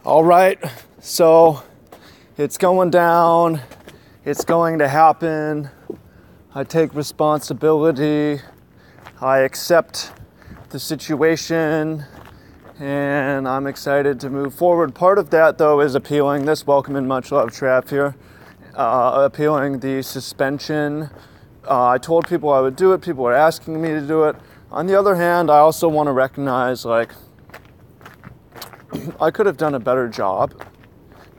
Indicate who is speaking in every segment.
Speaker 1: All right, so it's going down. It's going to happen. I take responsibility. I accept the situation, and I'm excited to move forward. Part of that, though, is appealing this. Welcome and much love, Trav here. Appealing the suspension. I told people I would do it. People are asking me to do it. On the other hand, I also want to recognize, I could have done a better job.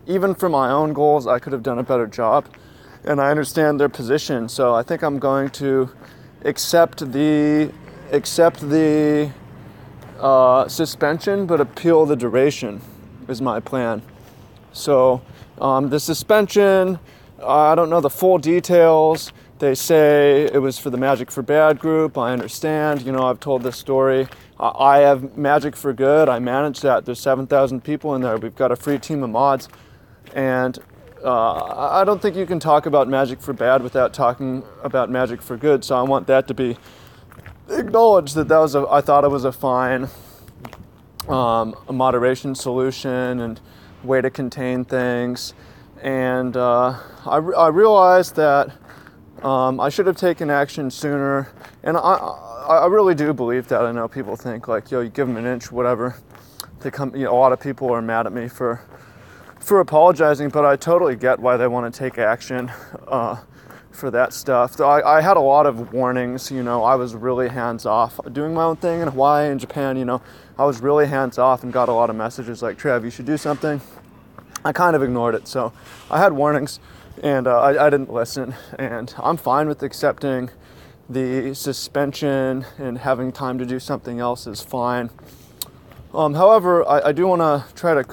Speaker 1: Even for my own goals, I could have done a better job. And I understand their position. So I think I'm going to accept the suspension, but appeal the duration is my plan. So the suspension, I don't know the full details. They say it was for the Magic for Bad group. I understand. I've told this story. I have Magic for Good. I manage that. There's 7,000 people in there. We've got a free team of mods. And I don't think you can talk about Magic for Bad without talking about Magic for Good. So I want that to be acknowledged that I thought it was a fine a moderation solution and way to contain things. And I realized that I should have taken action sooner. And I really do believe that. I know people think you give them an inch, whatever. They come. A lot of people are mad at me for apologizing, but I totally get why they want to take action for that stuff. I had a lot of warnings. I was really hands off doing my own thing in Hawaii and Japan. I was really hands off and got a lot of messages like, Trav, you should do something. I kind of ignored it. So I had warnings, and I didn't listen. And I'm fine with accepting the suspension, and having time to do something else is fine. However, I do want to try to,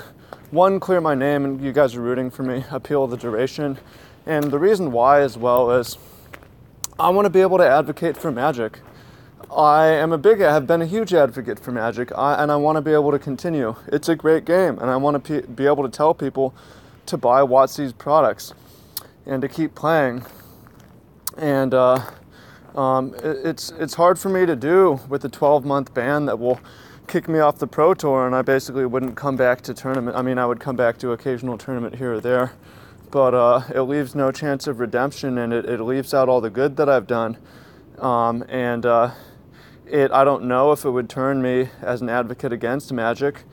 Speaker 1: clear my name, and you guys are rooting for me, appeal the duration. And the reason why as well is I want to be able to advocate for Magic. I have been a huge advocate for Magic, and I want to be able to continue. It's a great game, and I want to be able to tell people to buy WotC's products and to keep playing. And it's hard for me to do with a 12-month ban that will kick me off the Pro Tour, and I basically wouldn't come back to tournament. I mean, I would come back to occasional tournament here or there, but it leaves no chance of redemption, and it leaves out all the good that I've done. I don't know if it would turn me as an advocate against Magic,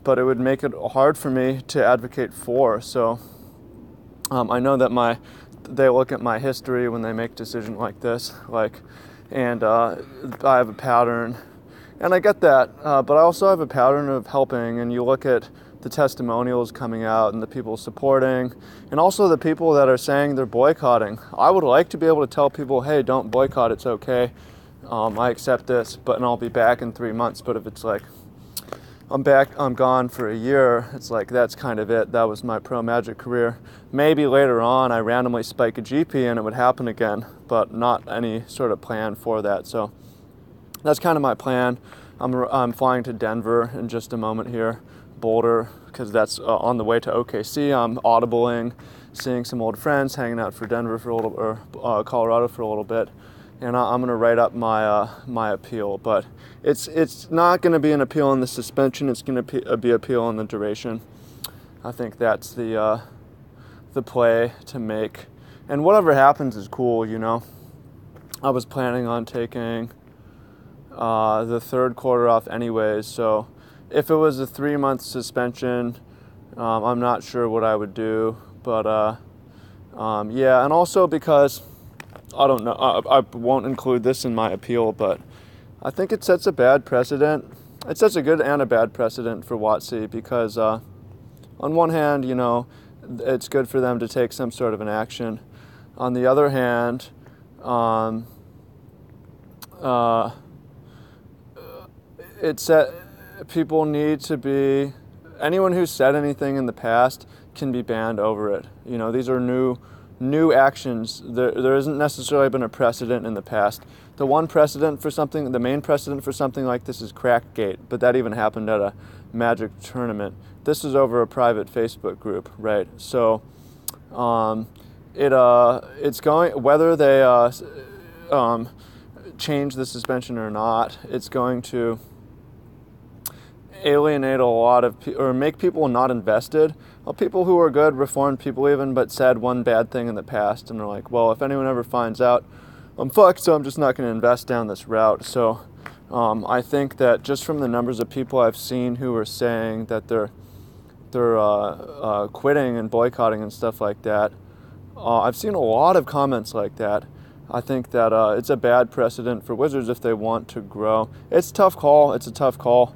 Speaker 1: but it would make it hard for me to advocate for. So I know that they look at my history when they make a decision like this, and I have a pattern, and I get that, but I also have a pattern of helping. And you look at the testimonials coming out and the people supporting, and also the people that are saying they're boycotting. I would like to be able to tell people, hey, don't boycott, it's okay. I accept this, and I'll be back in 3 months. But if it's I'm gone for a year, it's that's kind of it. That was my pro Magic career. Maybe later on I randomly spike a GP and it would happen again, but not any sort of plan for that. So that's kind of my plan. I'm flying to Denver in just a moment here, Boulder, because that's on the way to OKC. I'm audibling, seeing some old friends, hanging out for Denver for a little, or Colorado for a little bit. And I'm going to write up my appeal, but it's not going to be an appeal on the suspension. It's going to be appeal on the duration. I think that's the play to make, and whatever happens is cool. I was planning on taking the third quarter off anyways. So if it was a 3-month suspension, I'm not sure what I would do, but yeah, and also because. I don't know, I won't include this in my appeal, but I think it sets a bad precedent. It sets a good and a bad precedent for WotC because on one hand, it's good for them to take some sort of an action. On the other hand, people need to be, anyone who's said anything in the past can be banned over it. These are new actions. There hasn't necessarily been a precedent in the past. The main precedent for something like this is Crackgate, but that even happened at a Magic tournament. This is over a private Facebook group, right? So it's going, whether they change the suspension or not, it's going to alienate a lot of or make people not invested. Well, people who are good, reformed people even, but said one bad thing in the past, and they're like, well, if anyone ever finds out, I'm fucked, so I'm just not going to invest down this route. So I think that just from the numbers of people I've seen who are saying that they're quitting and boycotting and stuff like that, I've seen a lot of comments like that. I think that it's a bad precedent for Wizards if they want to grow. It's a tough call. It's a tough call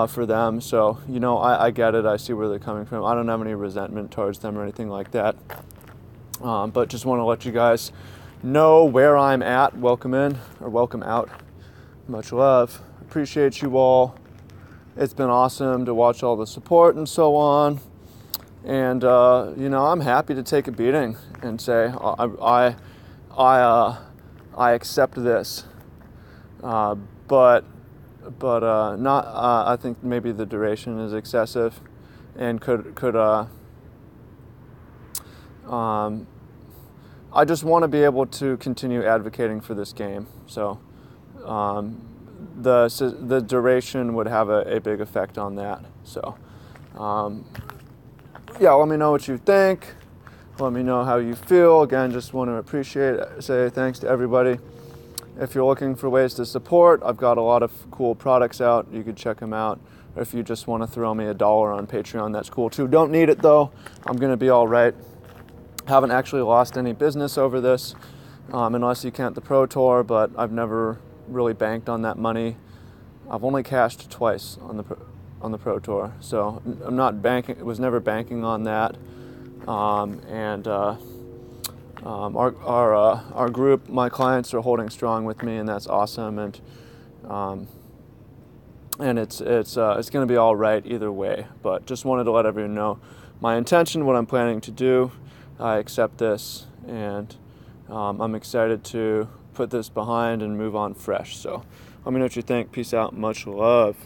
Speaker 1: for them. So, you know, I get it. I see where they're coming from. I don't have any resentment towards them or anything like that. But just want to let you guys know where I'm at. Welcome in or welcome out. Much love. Appreciate you all. It's been awesome to watch all the support and so on. And, you know, I'm happy to take a beating and say, I accept this. But not. I think maybe the duration is excessive, and could. I just want to be able to continue advocating for this game. So, the duration would have a big effect on that. So, yeah. Let me know what you think. Let me know how you feel. Again, just want to say thanks to everybody. If you're looking for ways to support, I've got a lot of cool products out. You could check them out. Or if you just want to throw me $1 on Patreon, that's cool too. Don't need it though. I'm going to be all right. Haven't actually lost any business over this, unless you count the Pro Tour, but I've never really banked on that money. I've only cashed twice on the Pro Tour, so I'm not banking. Was never banking on that. Our group, my clients are holding strong with me, and that's awesome. And it's going to be all right either way. But just wanted to let everyone know my intention, what I'm planning to do. I accept this, and I'm excited to put this behind and move on fresh. So let me know what you think. Peace out. Much love.